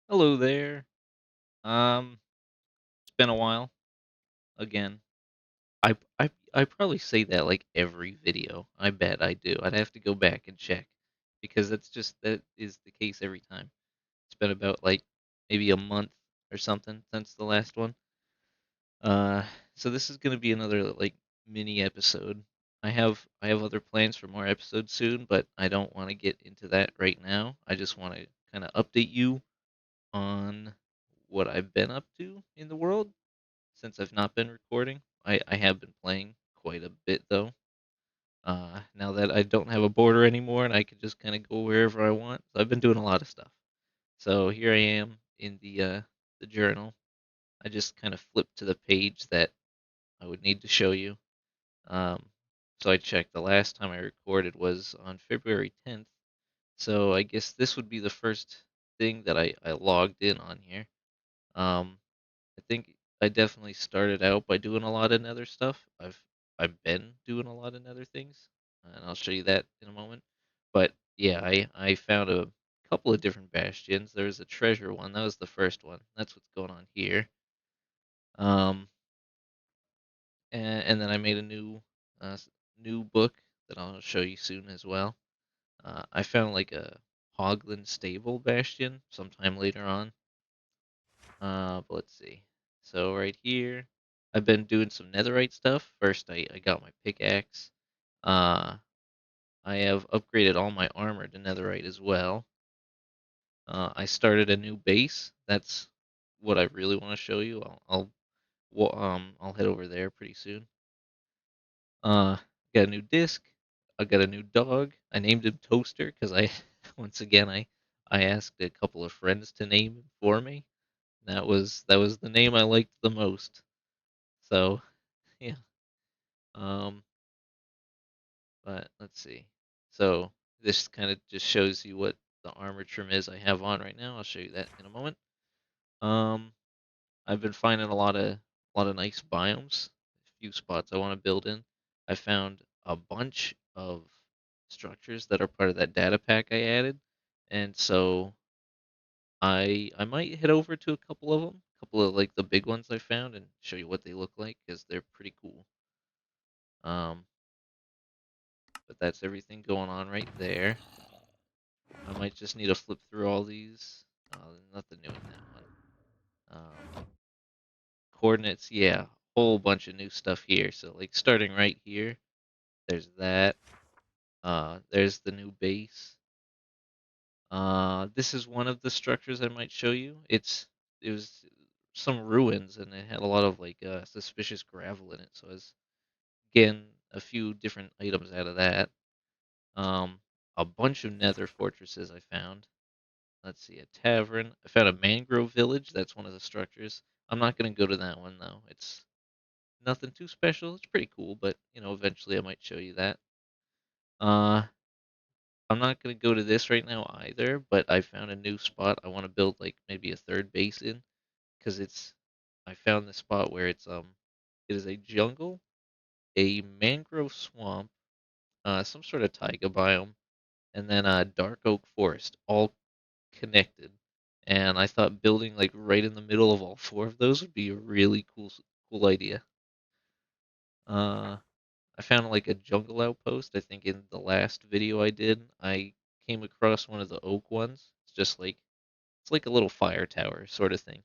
Hello there. It's been a while again. I probably say that like every video. I bet I do. I'd have to go back and check because that is the case every time. It's been about like maybe a month or something since the last one. Uh, so this is gonna be another like mini episode. I have other plans for more episodes soon, but I don't want to get into that right now. I just want to kind of update you on what I've been up to in the world since I've not been recording. I have been playing quite a bit though. Now that I don't have a border anymore and I can just kind of go wherever I want, so I've been doing a lot of stuff. So here I am in the journal. I just kind of flipped to the page that I would need to show you. Um, so I checked. The last time I recorded was on February 10th. So I guess this would be the first thing that I logged in on here. Um, I think I definitely started out by doing a lot of nether stuff. I've been doing a lot of nether things, and I'll show you that in a moment. But yeah, I found a couple of different bastions. There was a treasure one. That was the first one. That's what's going on here. Um, and then I made a new book that I'll show you soon as well. I found like a Hoglin stable bastion sometime later on. But let's see. So right here, I've been doing some netherite stuff. First, I got my pickaxe. Uh, I have upgraded all my armor to netherite as well. I started a new base. That's what I really want to show you. I'll head over there pretty soon. Uh, got a new disc. I got a new dog. I named him Toaster because I, once again, I asked a couple of friends to name him for me. That was the name I liked the most. So yeah. Um, but let's see. So this kind of just shows you what the armor trim is I have on right now. I'll show you that in a moment. Um, I've been finding a lot of nice biomes, a few spots I want to build in. I found a bunch of structures that are part of that data pack I added, and so I might head over to a couple of them, a couple of like the big ones I found, and show you what they look like because they're pretty cool. Um, but that's everything going on right there. I might just need to flip through all these. Nothing new in that one. Coordinates, yeah, whole bunch of new stuff here. So like starting right here, there's that. There's the new base. This is one of the structures I might show you. It was some ruins and it had a lot of like suspicious gravel in it. So I was getting a few different items out of that. Um, a bunch of nether fortresses I found. Let's see, a tavern. I found a mangrove village. That's one of the structures. I'm not gonna go to that one though. It's nothing too special. It's pretty cool, but eventually I might show you that. Uh, I'm not gonna go to this right now either, but I found a new spot. I want to build like maybe a third base in because I found this spot where it is a jungle, a mangrove swamp, some sort of taiga biome, and then a dark oak forest, all connected. And I thought building like right in the middle of all four of those would be a really cool idea. Uh, I found like a jungle outpost. I think in the last video I did, I came across one of the oak ones. It's like a little fire tower sort of thing.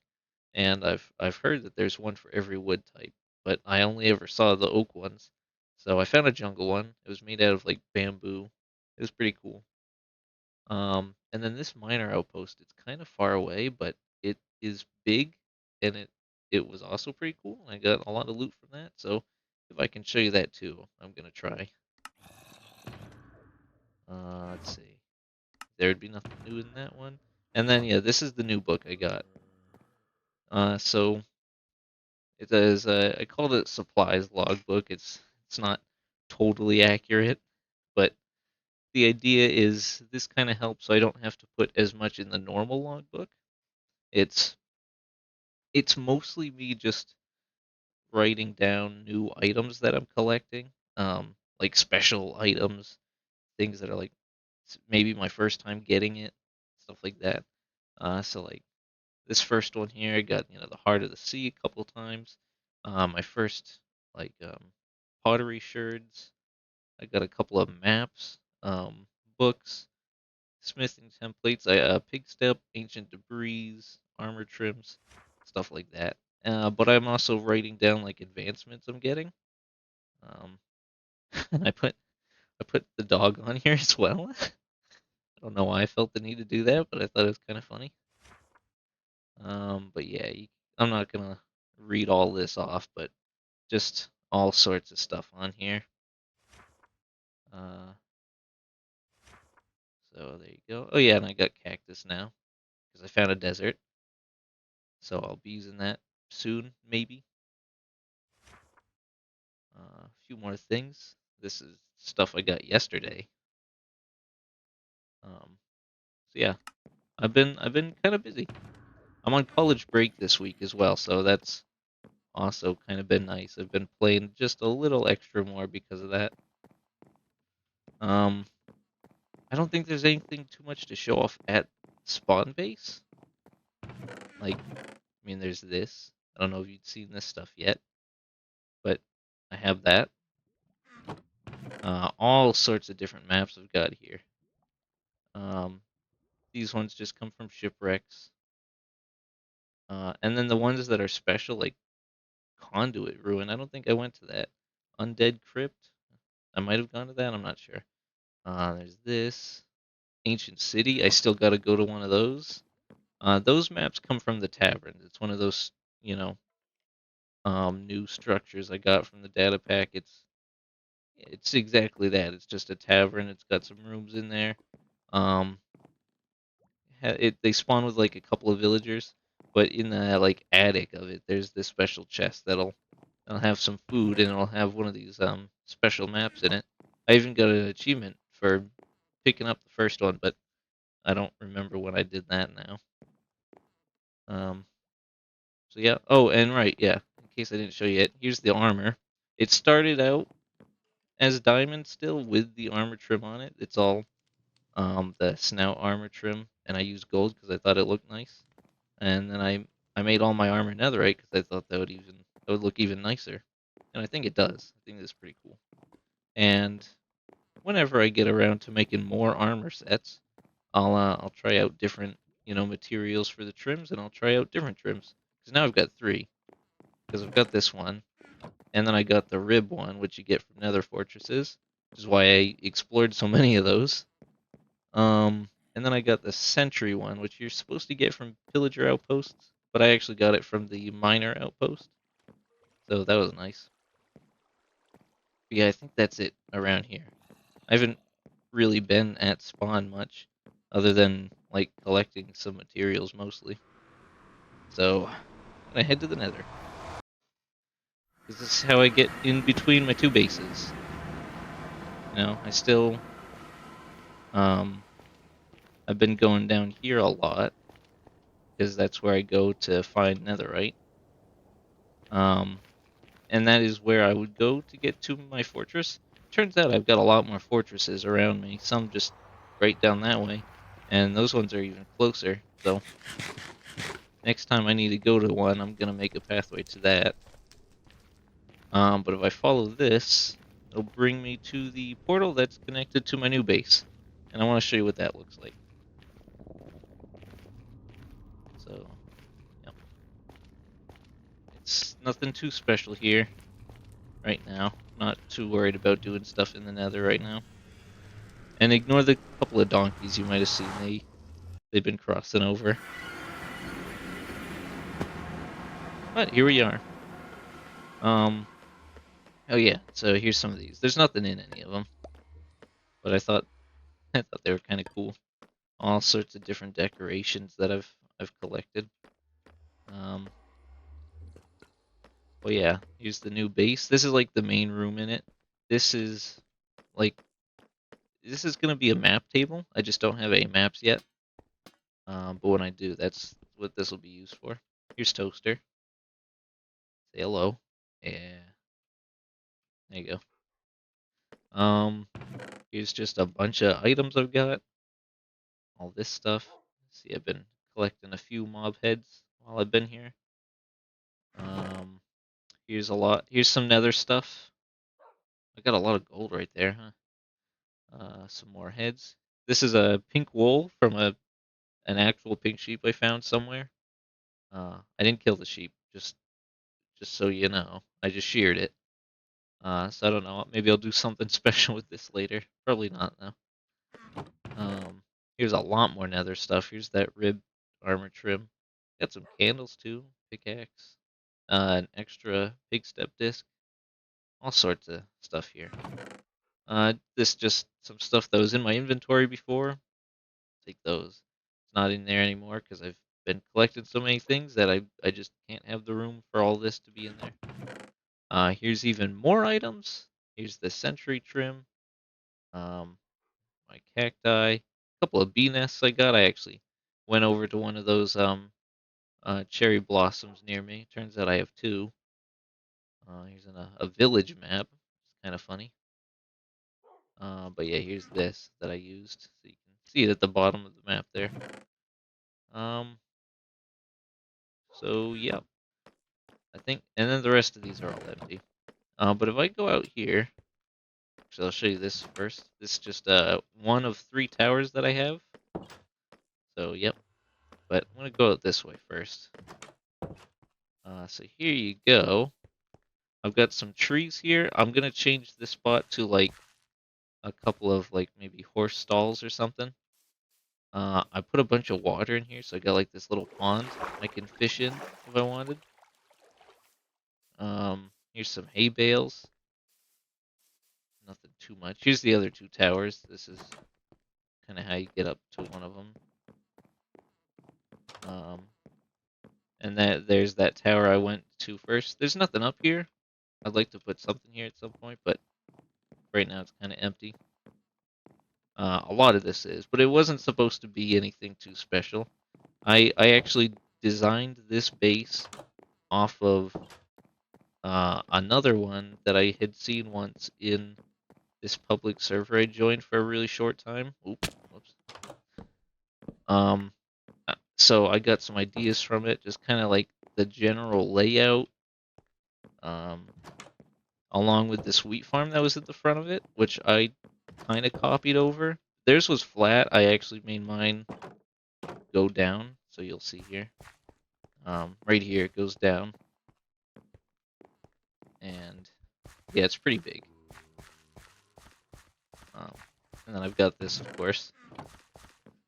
And I've heard that there's one for every wood type, but I only ever saw the oak ones. So I found a jungle one. It was made out of like bamboo. It was pretty cool. And then this miner outpost, it's kind of far away, but it is big, and it was also pretty cool. I got a lot of loot from that, so if I can show you that too, I'm gonna try. Let's see. There'd be nothing new in that one. And then yeah, this is the new book I got. So it is I called it supplies logbook. It's not totally accurate, but the idea is this kind of helps so I don't have to put as much in the normal logbook. It's it's mostly me just writing down new items that I'm collecting, like special items, things that are like maybe my first time getting it, stuff like that. So like This first one here, I got the heart of the sea a couple times. My first like pottery sherds. I got a couple of maps, books, smithing templates, pig step, ancient debris, armor trims, stuff like that. But I'm also writing down like advancements I'm getting. Um, and I put the dog on here as well. I don't know why I felt the need to do that, but I thought it was kind of funny. But yeah, I'm not gonna read all this off, but just all sorts of stuff on here. Uh, so there you go. Oh yeah, and I got cactus now because I found a desert, so I'll be using that soon, maybe. A few more things. This is stuff I got yesterday. So yeah, I've been kind of busy. I'm on college break this week as well, so that's also kind of been nice. I've been playing just a little extra more because of that. Um, I don't think there's anything too much to show off at spawn base. Like, I mean, there's this. I don't know if you've seen this stuff yet, but I have that. All sorts of different maps I've got here. Um, these ones just come from shipwrecks. And then the ones that are special, like Conduit Ruin, I don't think I went to that. Undead Crypt, I might have gone to that, I'm not sure. There's this. Ancient City, I still gotta go to one of those. Those maps come from the tavern. It's one of those, you know, new structures I got from the data pack. It's exactly that. It's just a tavern. It's got some rooms in there. Um, they spawn with like a couple of villagers, but in the like attic of it, there's this special chest that'll have some food and it'll have one of these special maps in it. I even got an achievement for picking up the first one, but I don't remember when I did that now. Um, so yeah. Oh, and right, yeah. In case I didn't show you yet, here's the armor. It started out as diamond still with the armor trim on it. It's all the snout armor trim, and I used gold because I thought it looked nice. And then I made all my armor netherite because I thought that would look even nicer, and I think it does. I think it's pretty cool. And whenever I get around to making more armor sets, I'll try out different materials for the trims, and I'll try out different trims because now I've got three. Because I've got this one, and then I got the rib one, which you get from nether fortresses, which is why I explored so many of those. And then I got the sentry one, which you're supposed to get from pillager outposts, but I actually got it from the miner outpost, so that was nice. But yeah, I think that's it around here. I haven't really been at spawn much, other than like collecting some materials mostly. So I'm gonna head to the nether, because this is how I get in between my two bases. I still um I've been going down here a lot because that's where I go to find netherite. Um, and that is where I would go to get to my fortress. Turns out I've got a lot more fortresses around me. Some just right down that way, and those ones are even closer. So next time I need to go to one, I'm gonna make a pathway to that. But if I follow this, it'll bring me to the portal that's connected to my new base, and I want to show you what that looks like. So yeah, it's nothing too special here right now. Not too worried about doing stuff in the nether right now. And ignore the couple of donkeys you might have seen. They've been crossing over. But here we are. Um oh yeah, so here's some of these. There's nothing in any of them, but I thought they were kind of cool. All sorts of different decorations that I've collected. Um oh yeah, here's the new base. This is like the main room in it. This is like this is gonna be a map table. I just don't have any maps yet. But when I do, that's what this will be used for. Here's Toaster. Say hello. Yeah, there you go. Here's just a bunch of items I've got. All this stuff. See, I've been collecting a few mob heads while I've been here. Um, here's a lot. Here's some nether stuff. I got a lot of gold right there, huh? Some more heads. This is a pink wool from an actual pink sheep I found somewhere. I didn't kill the sheep, just so you know. I just sheared it. So I don't know. Maybe I'll do something special with this later. Probably not though. Um, here's a lot more nether stuff. Here's that rib armor trim. Got some candles too. Pickaxe. An extra pig step disc. All sorts of stuff here. This just some stuff that was in my inventory before. Take those. It's not in there anymore because I've been collecting so many things that I just can't have the room for all this to be in there. Here's even more items. Here's the sentry trim. Um, my cacti. A couple of bee nests I got. I actually went over to one of those cherry blossoms near me. Turns out I have two. Here's a village map. It's kind of funny. But yeah, here's this that I used, so you can see it at the bottom of the map there. Um, so yeah, I think, and then the rest of these are all empty. But if I go out here, actually I'll show you this first. This is just one of 3 towers that I have. So yep, but I'm gonna go out this way first. So here you go. I've got some trees here. I'm gonna change this spot to like a couple of like maybe horse stalls or something. I put a bunch of water in here, so I got like this little pond I can fish in if I wanted. Here's some hay bales. Nothing too much. Here's the other 2 towers. This is kind of how you get up to one of them. Um, and there's that tower I went to first. There's nothing up here. I'd like to put something here at some point, but right now it's kind of empty. A lot of this is, but it wasn't supposed to be anything too special. I actually designed this base off of another one that I had seen once in this public server I joined for a really short time. Oops, whoops. Um, so I got some ideas from it, just kind of like the general layout, um, along with this wheat farm that was at the front of it, which I kind of copied over. Theirs was flat. I actually made mine go down, so you'll see here. Right here it goes down, and yeah, it's pretty big. Um, and then I've got this, of course.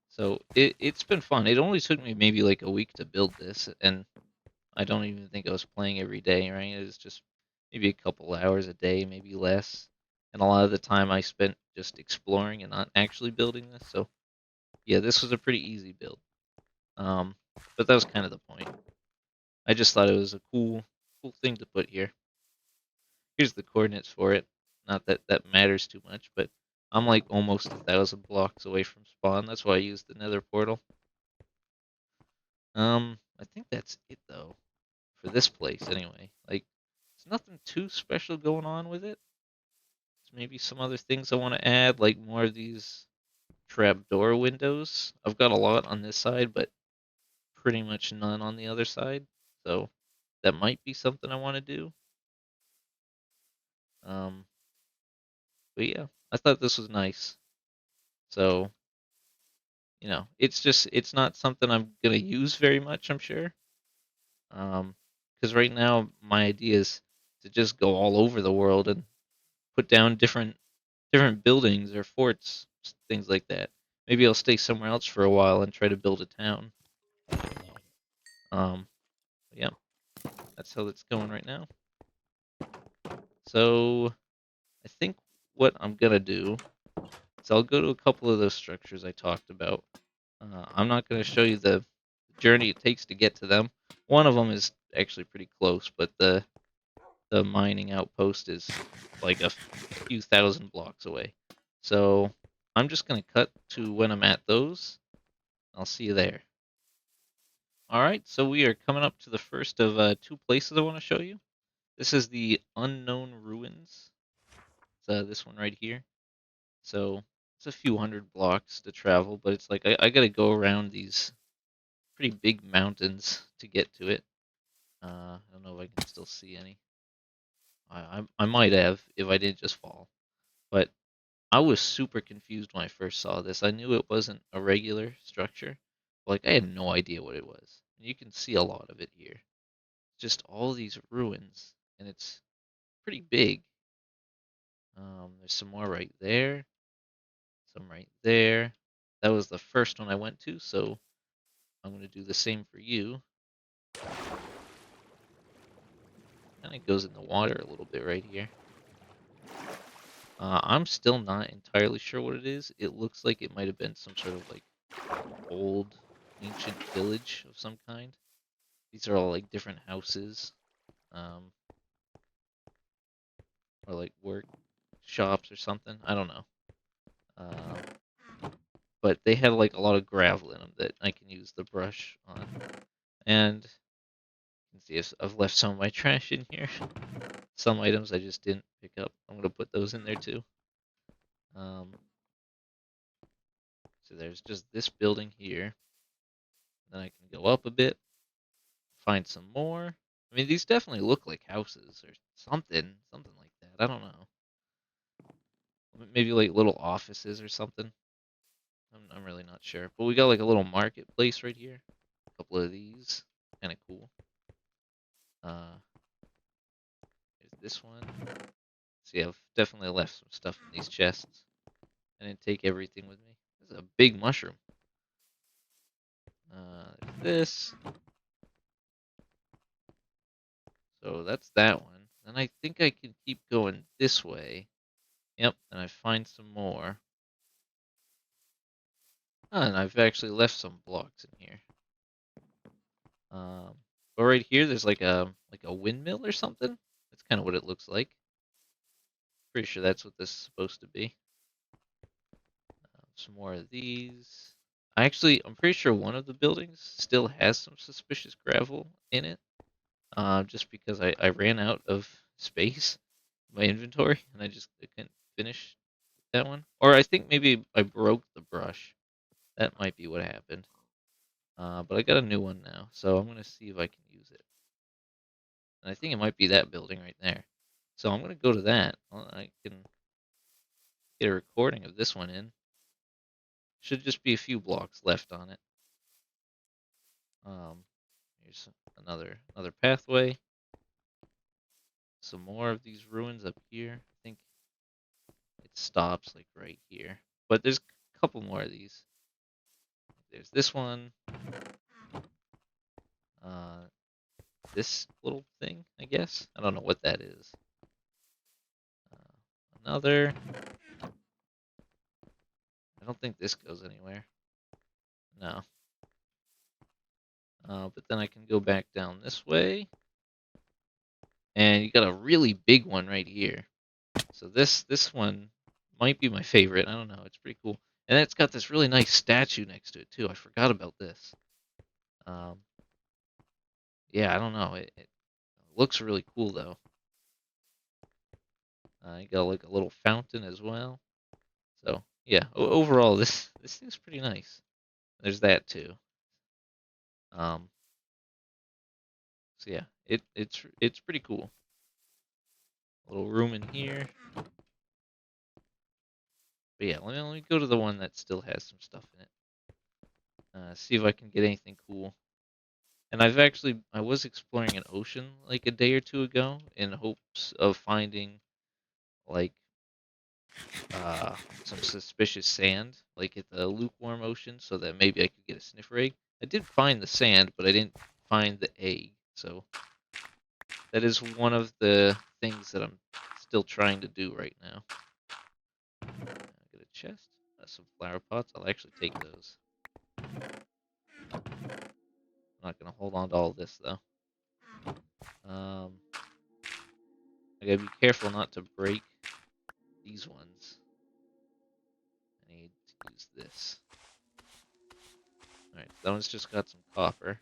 So it's been fun. It only took me maybe like a week to build this, and I don't even think I was playing every day, right? It was just maybe a couple hours a day, maybe less. And a lot of the time I spent just exploring and not actually building this. So yeah, this was a pretty easy build. Um, but that was kind of the point. I just thought it was a cool thing to put here. Here's the coordinates for it. Not that that matters too much, but I'm like almost 1,000 blocks away from spawn. That's why I used the Nether portal. I think that's it though for this place anyway. Like, there's nothing too special going on with it. Maybe some other things I want to add, like more of these trapdoor windows. I've got a lot on this side, but pretty much none on the other side. So that might be something I want to do. Um, but yeah, I thought this was nice. So, it's not something I'm gonna use very much, I'm sure. Because right now my idea is to just go all over the world and put down different buildings or forts, things like that. Maybe I'll stay somewhere else for a while and try to build a town. Um, yeah, that's how it's going right now. So I think what I'm gonna do is I'll go to a couple of those structures I talked about. I'm not gonna show you the journey it takes to get to them. One of them is actually pretty close, but the mining outpost is like a few thousand blocks away. So I'm just gonna cut to when I'm at those. I'll see you there. All right, so we are coming up to the first of 2 places I want to show you. This is the Unknown Ruins. It's this one right here. So it's a few hundred blocks to travel, but it's like I got to go around these pretty big mountains to get to it. I don't know if I can still see any. I might have if I didn't just fall. But I was super confused when I first saw this. I knew it wasn't a regular structure. Like I had no idea what it was. And you can see a lot of it here. Just all these ruins, and it's pretty big. There's some more right there, some right there. That was the first one I went to, so I'm gonna do the same for you. And it goes in the water a little bit right here. I'm still not entirely sure what it is. It looks like it might have been some sort of like old ancient village of some kind. These are all like different houses, um, or like work shops or something. I don't know. But they have like a lot of gravel in them that I can use the brush on. And you can see I've left some of my trash in here. Some items I just didn't pick up. I'm gonna put those in there too. Um, so there's just this building here. Then I can go up a bit, find some more. I mean, these definitely look like houses or something like that. I don't know. Maybe like little offices or something. I'm really not sure. But we got like a little marketplace right here. A couple of these, kind of cool. Uh, there's this one. See, I've definitely left some stuff in these chests. I didn't take everything with me. This is a big mushroom. There's this. So that's that one. Then I think I can keep going this way. Yep, and I find some more. Oh, and I've actually left some blocks in here. Um, but right here, there's like a windmill or something. That's kind of what it looks like. Pretty sure that's what this is supposed to be. Some more of these. I'm pretty sure one of the buildings still has some suspicious gravel in it. Just because I ran out of space in my inventory and I couldn't finish that one. Or I think maybe I broke the brush. That might be what happened. But I got a new one now, so I'm gonna see if I can use it. And I think it might be that building right there. So I'm gonna go to that. I can get a recording of this one in. Should just be a few blocks left on it. Um, Here's another pathway. Some more of these ruins up here. I think it stops like right here. But there's a couple more of these. There's this one. Uh, this little thing, I guess. I don't know what that is. Another. I don't think this goes anywhere. No. But then I can go back down this way. And you got a really big one right here. So this one might be my favorite. I don't know. It's pretty cool. And it's got this really nice statue next to it too. I forgot about this. Um, yeah, I don't know. It looks really cool though. You got like a little fountain as well. So yeah, overall this thing's pretty nice. There's that too. Um, so yeah, it's pretty cool. A little room in here. But yeah, let me go to the one that still has some stuff in it. See if I can get anything cool. And I was exploring an ocean like a day or two ago in hopes of finding like uh, some suspicious sand, like at the lukewarm ocean, so that maybe I could get a sniffer egg. I did find the sand, but I didn't find the egg. So that is one of the things that I'm still trying to do right now. I get a chest, some flower pots. I'll actually take those. I'm not gonna hold on to all this though. I gotta be careful not to break these ones. I need to use this. Alright, that one's just got some copper.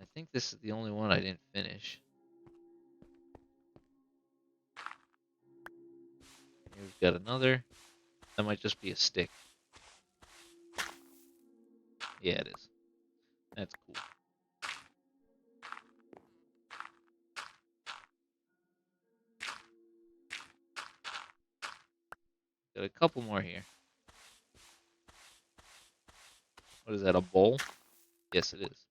I think this is the only one I didn't finish. Here we've got another. That might just be a stick. Yeah, it is. That's cool. Got a couple more here. What is that, a bowl? Yes, it is.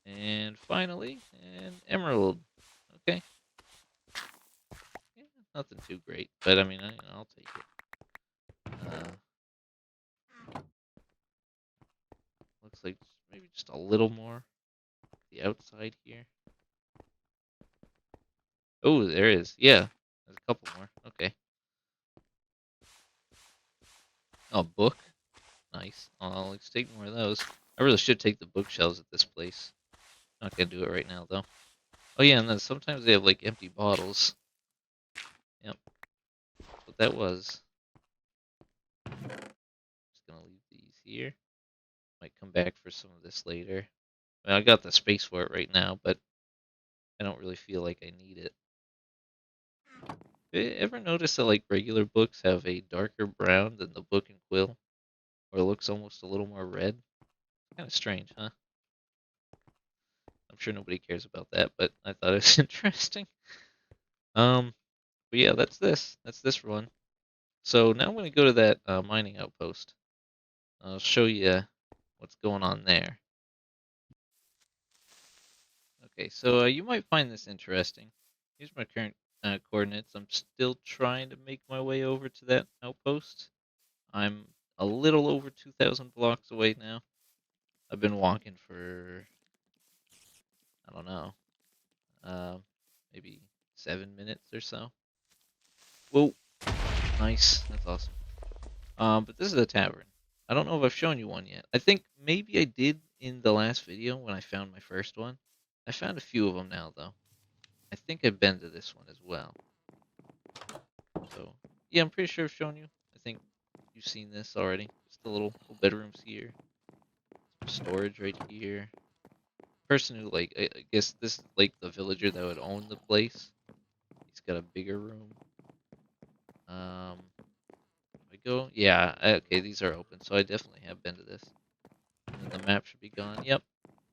And finally, an emerald. Okay. Yeah, nothing too great, but I mean, I'll take it. Looks like maybe just a little more. The outside here. Oh, there is. Yeah, there's a couple more. Okay. Oh, book. Nice. Let's take more of those. I really should take the bookshelves at this place. Not gonna do it right now though. Oh yeah, and then sometimes they have like empty bottles. Yep, that's what that was. Just gonna leave these here. Might come back for some of this later. I mean, I got the space for it right now, but I don't really feel like I need it. Ever notice that like regular books have a darker brown than the book and quill, or it looks almost a little more red? Kind of strange, huh? I'm sure nobody cares about that, but I thought it was interesting. Um, but yeah, that's this. That's this run. So now I'm gonna go to that mining outpost. I'll show you what's going on there. Okay, so you might find this interesting. Here's my current coordinates. I'm still trying to make my way over to that outpost. I'm a little over 2,000 blocks away now. I've been walking for, I don't know, uh, maybe 7 minutes or so. Whoa, nice. That's awesome. But this is a tavern. I don't know if I've shown you one yet. I think maybe I did in the last video when I found my first one. I found a few of them now, though. I think I've been to this one as well. So, yeah, I'm pretty sure I've shown you. I think you've seen this already. Just the little bedrooms here. Some storage right here. Person who, like, I guess this is like the villager that would own the place. He's got a bigger room. I go? Yeah, okay, these are open, so I definitely have been to this. And then the map should be gone. Yep.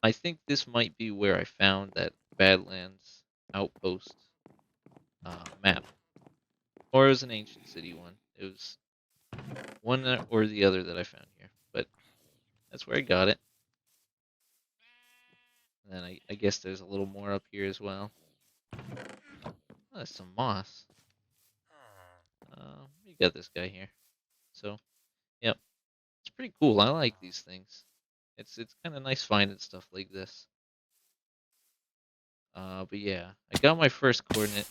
I think this might be where I found that Badlands Outpost map. Or it was an Ancient City one. It was one or the other that I found here. But that's where I got it. And then I guess there's a little more up here as well. Oh, that's some moss. You got this guy here. So, yep. It's pretty cool. I like these things. It's kind of nice finding stuff like this. But yeah, I got my first coordinate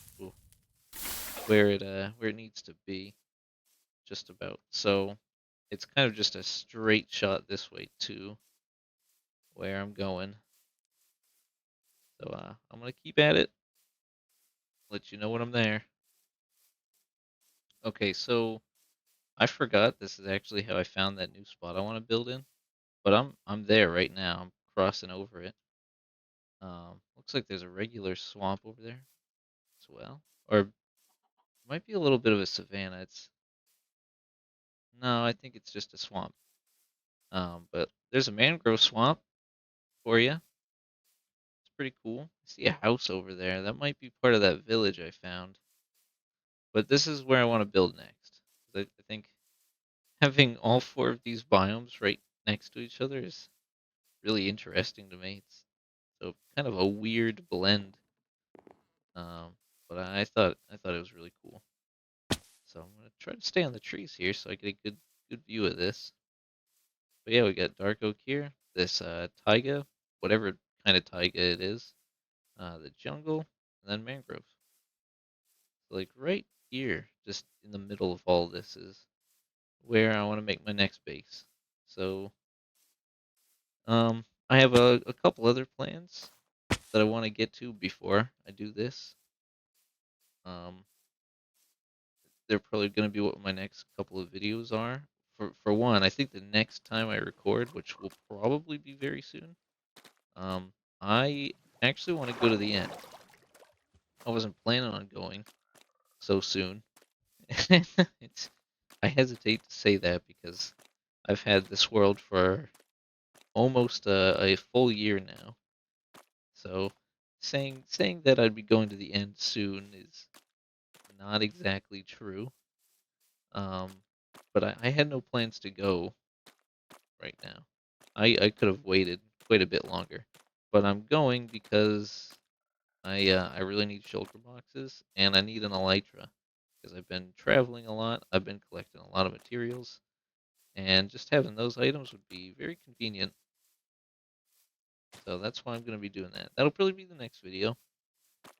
where it needs to be, just about. So it's kind of just a straight shot this way to where I'm going. So I'm gonna keep at it. Let you know when I'm there. Okay, so I forgot this is actually how I found that new spot I want to build in, but I'm there right now. I'm crossing over it. Looks like there's a regular swamp over there as well, or it might be a little bit of a savanna. It's no, I think it's just a swamp. But there's a mangrove swamp for you. It's pretty cool. I see a house over there. That might be part of that village I found. But this is where I want to build next. I think having all four of these biomes right next to each other is really interesting to me. It's so kind of a weird blend. Um, but I thought it was really cool. So I'm gonna try to stay on the trees here so I get a good view of this. But yeah, we got dark oak here. This taiga, whatever kind of taiga it is. The jungle, and then mangrove. So like right here, just in the middle of all this is where I want to make my next base. So I have a couple other plans that I want to get to before I do this. Um, they're probably going to be what my next couple of videos are. For one, I think the next time I record, which will probably be very soon, I actually want to go to the end. I wasn't planning on going so soon. it's I hesitate to say that because I've had this world for almost a full year now. So saying that I'd be going to the end soon is not exactly true. Um, but I had no plans to go right now. I could have waited quite a bit longer, but I'm going because I really need shulker boxes and I need an elytra because I've been traveling a lot. I've been collecting a lot of materials, and just having those items would be very convenient. So that's why I'm going to be doing that. That'll probably be the next video.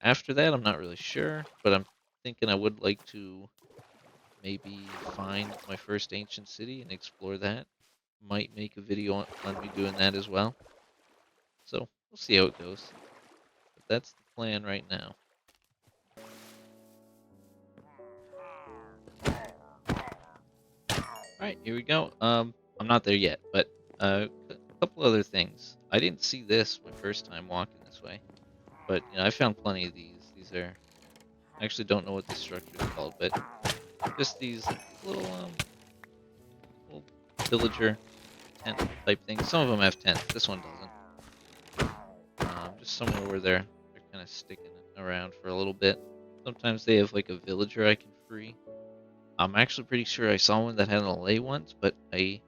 After that, I'm not really sure, but I'm thinking I would like to maybe find my first ancient city and explore that. Might make a video on me doing that as well. So we'll see how it goes. But that's the plan right now. All right, here we go. I'm not there yet, but a couple other things. I didn't see this my first time walking this way, but I found plenty of these. These are I actually don't know what this structure is called, but just these little villager tent type things. Some of them have tents. This one doesn't. Just somewhere where they're kind of sticking around for a little bit. Sometimes they have like a villager I can free. I'm actually pretty sure I saw one that had an allay once, but I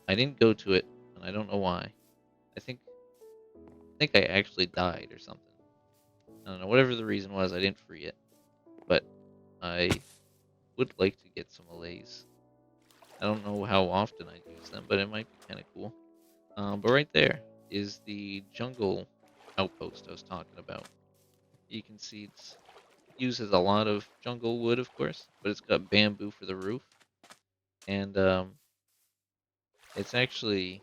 didn't go to it, and I don't know why. I think I actually died or something. I don't know. Whatever the reason was, I didn't free it, but I would like to get some allays. I don't know how often I use them, but it might be kind of cool. But right there is the jungle outpost I was talking about. You can see it uses a lot of jungle wood, of course, but it's got bamboo for the roof, and it's actually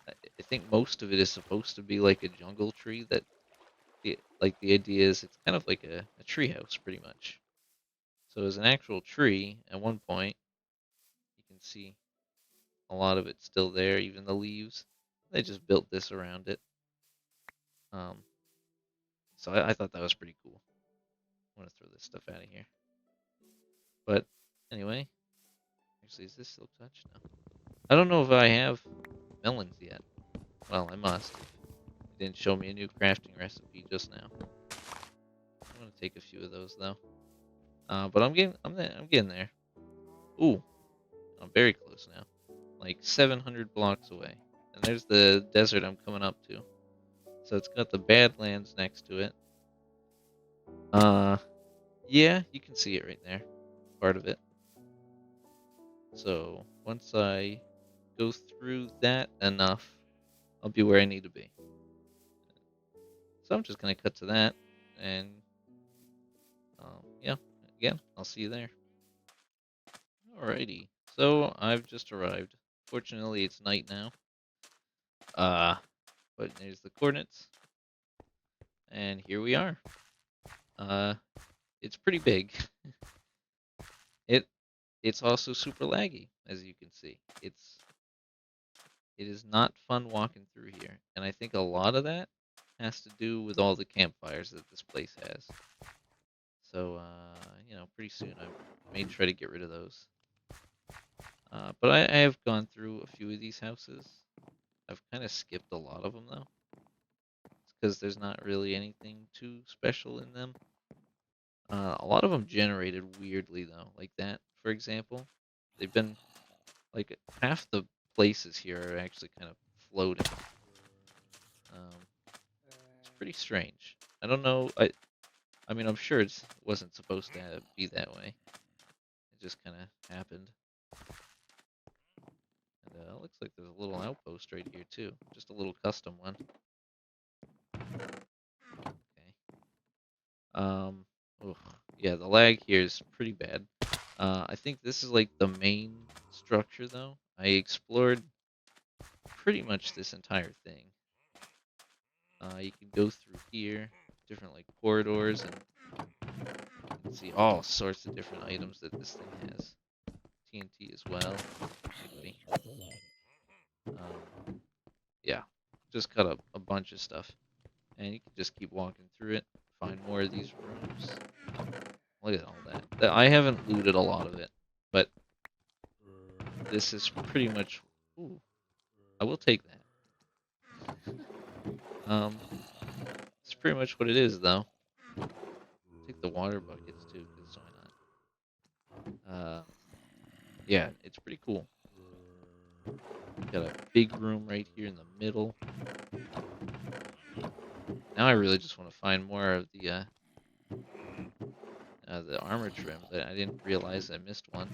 I think most of it is supposed to be like a jungle tree. That the idea is it's kind of like a tree house, pretty much. So as an actual tree, at one point you can see a lot of it's still there, even the leaves. They just built this around it. Um, so I thought that was pretty cool. I'm gonna throw this stuff out of here. But anyway, actually, is this silk touch? No. I don't know if I have melons yet. Well, I must. It didn't show me a new crafting recipe just now. I'm gonna take a few of those though. But I'm getting there. Ooh, I'm very close now. Like 700 blocks away. And there's the desert I'm coming up to. So it's got the Badlands next to it. Uh, yeah, you can see it right there. Part of it. So once I go through that enough, I'll be where I need to be. So I'm just gonna cut to that, and yeah, again, I'll see you there. Alrighty. So I've just arrived. Fortunately, it's night now. Uh, but there's the coordinates, and here we are. Uh, it's pretty big. It it's also super laggy, as you can see. It is not fun walking through here, and I think a lot of that has to do with all the campfires that this place has. So pretty soon I may try to get rid of those. But I have gone through a few of these houses. I've kind of skipped a lot of them though. It's because there's not really anything too special in them. A lot of them generated weirdly though, like that, for example. They've been like half the places here are actually kind of floating. Um, it's pretty strange. I don't know. I mean, I'm sure it wasn't supposed to be that way. It just kind of happened. And looks like there's a little outpost right here too. Just a little custom one. Okay. Um. Ugh. Yeah, the lag here is pretty bad. I think this is like the main structure though. I explored pretty much this entire thing. You can go through here, different like corridors, and you can see all sorts of different items that this thing has. TNT as well. Hey, buddy. Yeah, just cut up a bunch of stuff, and you can just keep walking through it, find more of these rooms. Look at all that. I haven't looted a lot of it, but this is pretty much. Ooh, I will take that. It's pretty much what it is, though. Take the water buckets too, because why not? Yeah, it's pretty cool. Got a big room right here in the middle. Now I really just want to find more of the armor trims. I didn't realize I missed one.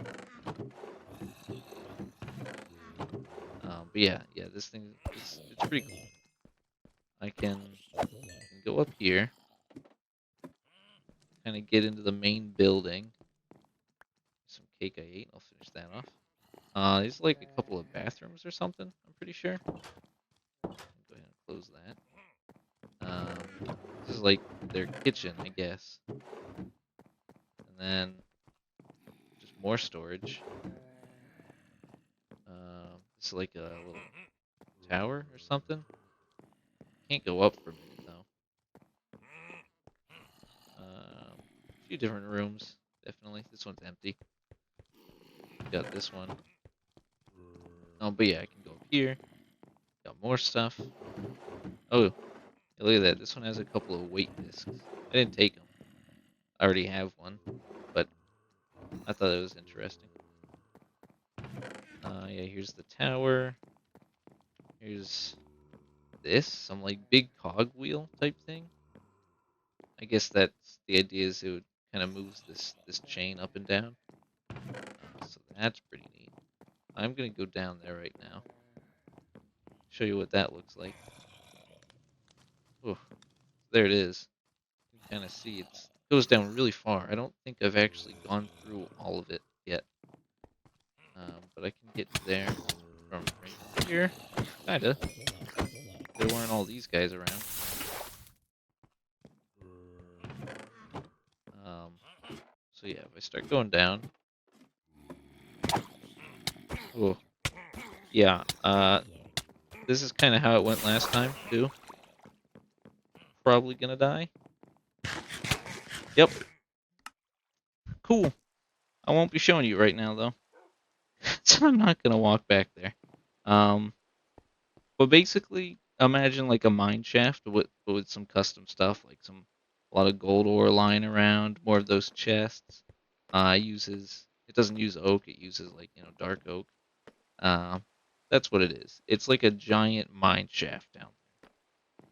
But yeah, this thing it's pretty cool. I can go up here, kind of get into the main building. Some cake I ate. I'll finish that off. There's like a couple of bathrooms or something. I'm pretty sure. Go ahead and close that. This is like their kitchen, I guess. And then just more storage. This is like a little tower or something. Can't go up for a minute though. A few different rooms, definitely. This one's empty. Got this one. Oh, but yeah, I can go up here. Got more stuff. Oh, look at that. This one has a couple of weight discs. I didn't take them. I already have one, but I thought it was interesting. Yeah, here's the tower. Here's this, some like big cogwheel type thing. I guess that's the idea is it would kind of moves this chain up and down. So that's pretty neat. I'm gonna go down there right now. Show you what that looks like. Oh, there it is. You can kind of see it goes down really far. I don't think I've actually gone through all of it yet. But I can get there from right here. Kinda. There weren't all these guys around. Um, so yeah, if I start going down, oh yeah, this is kind of how it went last time too. Probably gonna die. Yep, cool. I won't be showing you right now though, so I'm not gonna walk back there. Um, but basically, imagine like a mine shaft with some custom stuff, like a lot of gold ore lying around, more of those chests. It doesn't use oak, it uses like dark oak. Uh, that's what it is. It's like a giant mine shaft down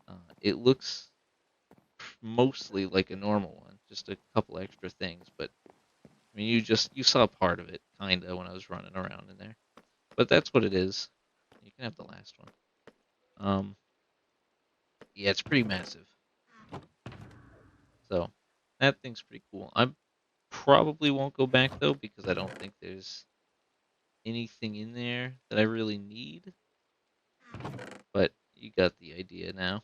there. It looks mostly like a normal one, just a couple extra things, but I mean you saw part of it kinda when I was running around in there. But that's what it is. You can have the last one. Um, yeah, it's pretty massive. So that thing's pretty cool. I probably won't go back though because I don't think there's anything in there that I really need. But you got the idea now.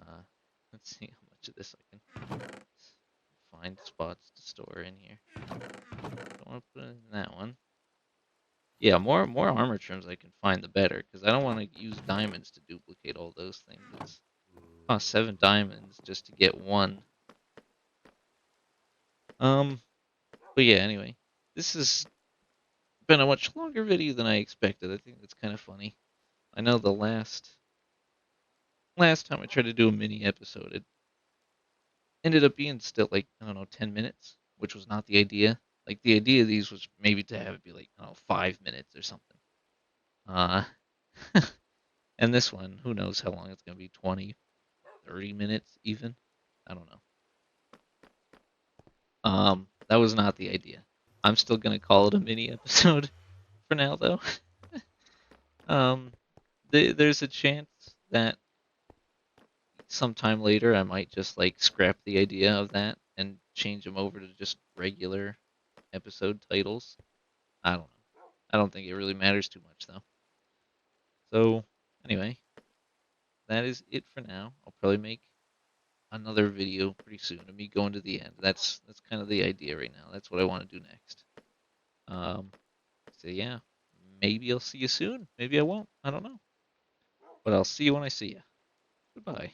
Uh, let's see how much of this I can find spots to store in here. Don't want to put it in that one. Yeah, more armor trims I can find, the better, because I don't want to use diamonds to duplicate all those things. It's cost 7 diamonds just to get one. But yeah, anyway, this has been a much longer video than I expected. I think that's kind of funny. I know the last time I tried to do a mini episode, it ended up being still like, I don't know, 10 minutes, which was not the idea. Like the idea of these was maybe to have it be like, I don't know, 5 minutes or something. Uh, and this one, who knows how long it's gonna be, 20, 30 minutes even. I don't know. That was not the idea. I'm still gonna call it a mini episode for now, though. um, there's a chance that sometime later I might just like scrap the idea of that and change them over to just regular episode titles. I don't know. I don't think it really matters too much though. So anyway, that is it for now. I'll probably make another video pretty soon of me going to the end. That's kind of the idea right now. That's what I want to do next. Um, so yeah, maybe I'll see you soon. Maybe I won't. I don't know. But I'll see you when I see you. Goodbye.